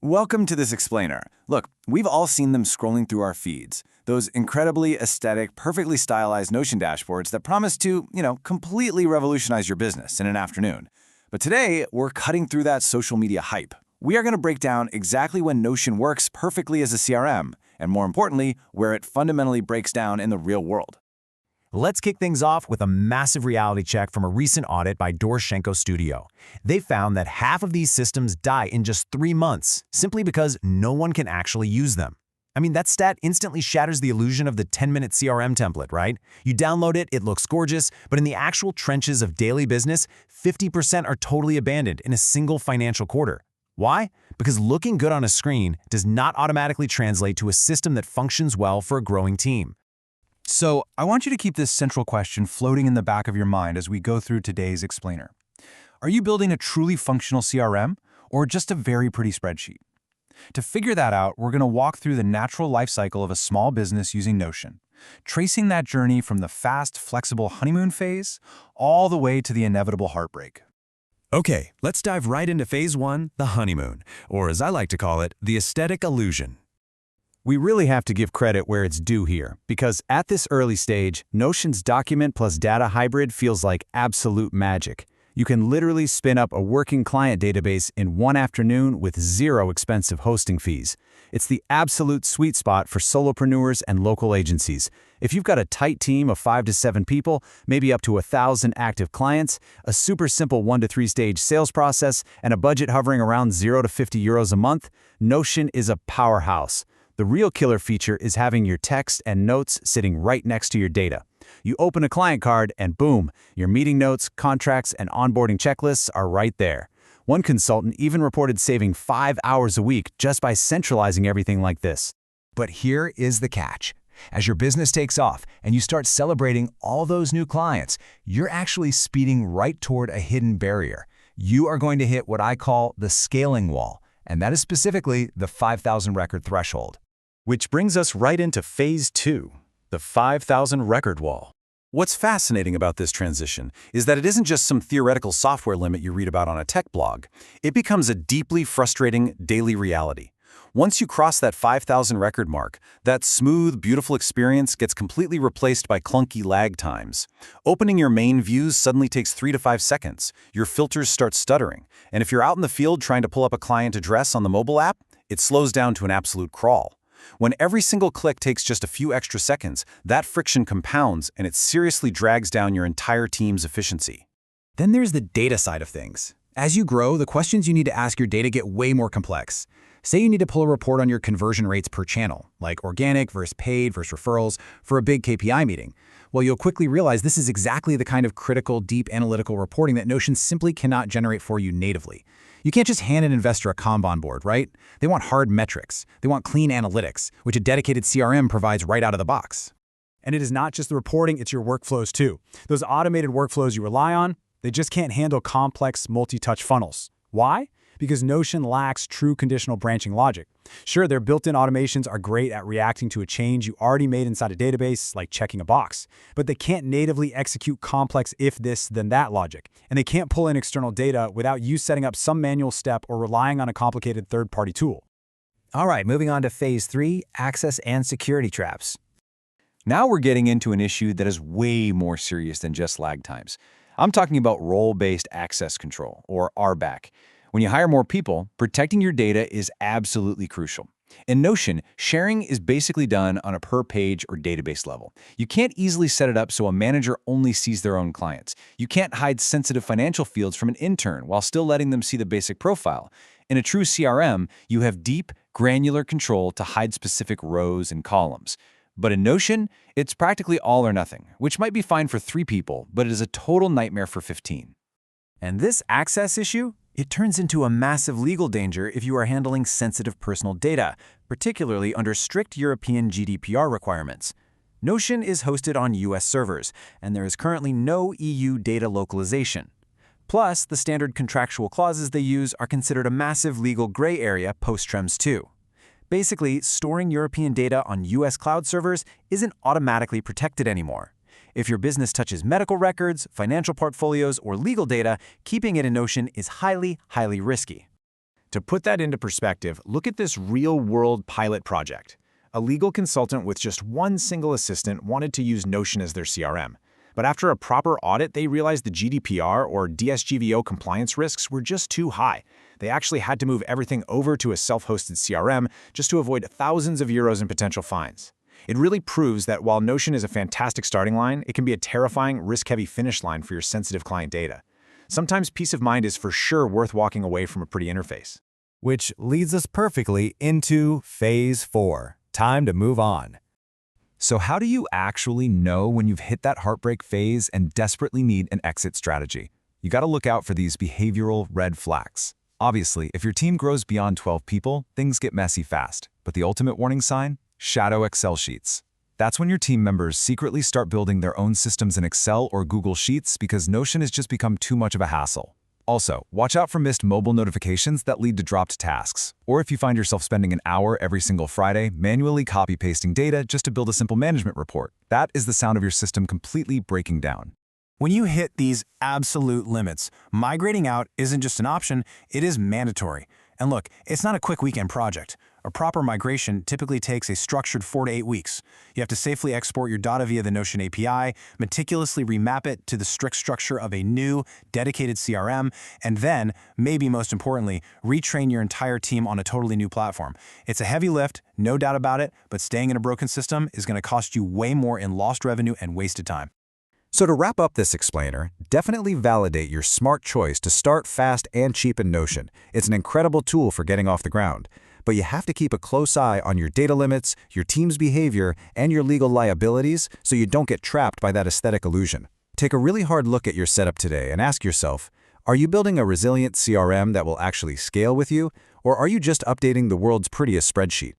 Welcome to this explainer. Look, we've all seen them scrolling through our feeds. Those incredibly aesthetic, perfectly stylized Notion dashboards that promise to, completely revolutionize your business in an afternoon. But today, we're cutting through that social media hype. We are going to break down exactly when Notion works perfectly as a CRM, and more importantly, where it fundamentally breaks down in the real world. Let's kick things off with a massive reality check from a recent audit by Doroshenko Studio. They found that half of these systems die in just 3 months, simply because no one can actually use them. I mean, that stat instantly shatters the illusion of the 10-minute CRM template, right? You download it, it looks gorgeous, but in the actual trenches of daily business, 50% are totally abandoned in a single financial quarter. Why? Because looking good on a screen does not automatically translate to a system that functions well for a growing team. So, I want you to keep this central question floating in the back of your mind as we go through today's explainer. Are you building a truly functional CRM or just a very pretty spreadsheet? To figure that out, we're going to walk through the natural life cycle of a small business using Notion, tracing that journey from the fast, flexible honeymoon phase all the way to the inevitable heartbreak. Okay, let's dive right into phase 1, the honeymoon, or as I like to call it, the aesthetic illusion. We really have to give credit where it's due here, because at this early stage, Notion's document plus data hybrid feels like absolute magic. You can literally spin up a working client database in one afternoon with zero expensive hosting fees. It's the absolute sweet spot for solopreneurs and local agencies. If you've got a tight team of 5 to 7 people, maybe up to 1,000 active clients, a super simple 1 to 3 stage sales process, and a budget hovering around 0 to 50 euros a month, Notion is a powerhouse. The real killer feature is having your text and notes sitting right next to your data. You open a client card and boom, your meeting notes, contracts, and onboarding checklists are right there. One consultant even reported saving 5 hours a week just by centralizing everything like this. But here is the catch. As your business takes off and you start celebrating all those new clients, you're actually speeding right toward a hidden barrier. You are going to hit what I call the scaling wall, and that is specifically the 5,000 record threshold. Which brings us right into phase 2, the 5,000 record wall. What's fascinating about this transition is that it isn't just some theoretical software limit you read about on a tech blog. It becomes a deeply frustrating daily reality. Once you cross that 5,000 record mark, that smooth, beautiful experience gets completely replaced by clunky lag times. Opening your main views suddenly takes 3 to 5 seconds. Your filters start stuttering. And if you're out in the field trying to pull up a client address on the mobile app, it slows down to an absolute crawl. When every single click takes just a few extra seconds, that friction compounds and it seriously drags down your entire team's efficiency. Then there's the data side of things. As you grow, the questions you need to ask your data get way more complex. Say you need to pull a report on your conversion rates per channel, like organic versus paid versus referrals, for a big KPI meeting. Well, you'll quickly realize this is exactly the kind of critical, deep analytical reporting that Notion simply cannot generate for you natively. You can't just hand an investor a Kanban board, right? They want hard metrics. They want clean analytics, which a dedicated CRM provides right out of the box. And it is not just the reporting, it's your workflows too. Those automated workflows you rely on, they just can't handle complex multi-touch funnels. Why? Because Notion lacks true conditional branching logic. Sure, their built-in automations are great at reacting to a change you already made inside a database, like checking a box, but they can't natively execute complex if this, then that logic. And they can't pull in external data without you setting up some manual step or relying on a complicated third-party tool. All right, moving on to phase 3, access and security traps. Now we're getting into an issue that is way more serious than just lag times. I'm talking about role-based access control, or RBAC. When you hire more people, protecting your data is absolutely crucial. In Notion, sharing is basically done on a per-page or database level. You can't easily set it up so a manager only sees their own clients. You can't hide sensitive financial fields from an intern while still letting them see the basic profile. In a true CRM, you have deep, granular control to hide specific rows and columns. But in Notion, it's practically all or nothing, which might be fine for 3 people, but it is a total nightmare for 15. And this access issue? It turns into a massive legal danger if you are handling sensitive personal data, particularly under strict European GDPR requirements. Notion is hosted on US servers, and there is currently no EU data localization. Plus, the standard contractual clauses they use are considered a massive legal gray area post-TREMS 2. Basically, storing European data on US cloud servers isn't automatically protected anymore. If your business touches medical records, financial portfolios, or legal data, keeping it in Notion is highly, highly risky. To put that into perspective, look at this real-world pilot project. A legal consultant with just one single assistant wanted to use Notion as their CRM. But after a proper audit, they realized the GDPR or DSGVO compliance risks were just too high. They actually had to move everything over to a self-hosted CRM just to avoid thousands of euros in potential fines. It really proves that while Notion is a fantastic starting line, it can be a terrifying, risk-heavy finish line for your sensitive client data. Sometimes peace of mind is for sure worth walking away from a pretty interface. Which leads us perfectly into Phase 4. Time to move on. So how do you actually know when you've hit that heartbreak phase and desperately need an exit strategy? You got to look out for these behavioral red flags. Obviously, if your team grows beyond 12 people, things get messy fast. But the ultimate warning sign? Shadow Excel sheets. That's when your team members secretly start building their own systems in Excel or Google Sheets because Notion has just become too much of a hassle. Also, watch out for missed mobile notifications that lead to dropped tasks, or if you find yourself spending an hour every single Friday manually copy-pasting data just to build a simple management report. That is the sound of your system completely breaking down. When you hit these absolute limits, migrating out isn't just an option, it is mandatory. And look, it's not a quick weekend project. A proper migration typically takes a structured 4 to 8 weeks. You have to safely export your data via the Notion API, meticulously remap it to the strict structure of a new, dedicated CRM, and then, maybe most importantly, retrain your entire team on a totally new platform. It's a heavy lift, no doubt about it, but staying in a broken system is going to cost you way more in lost revenue and wasted time. So to wrap up this explainer, definitely validate your smart choice to start fast and cheap in Notion. It's an incredible tool for getting off the ground. But you have to keep a close eye on your data limits, your team's behavior, and your legal liabilities so you don't get trapped by that aesthetic illusion. Take a really hard look at your setup today and ask yourself, are you building a resilient CRM that will actually scale with you, or are you just updating the world's prettiest spreadsheet?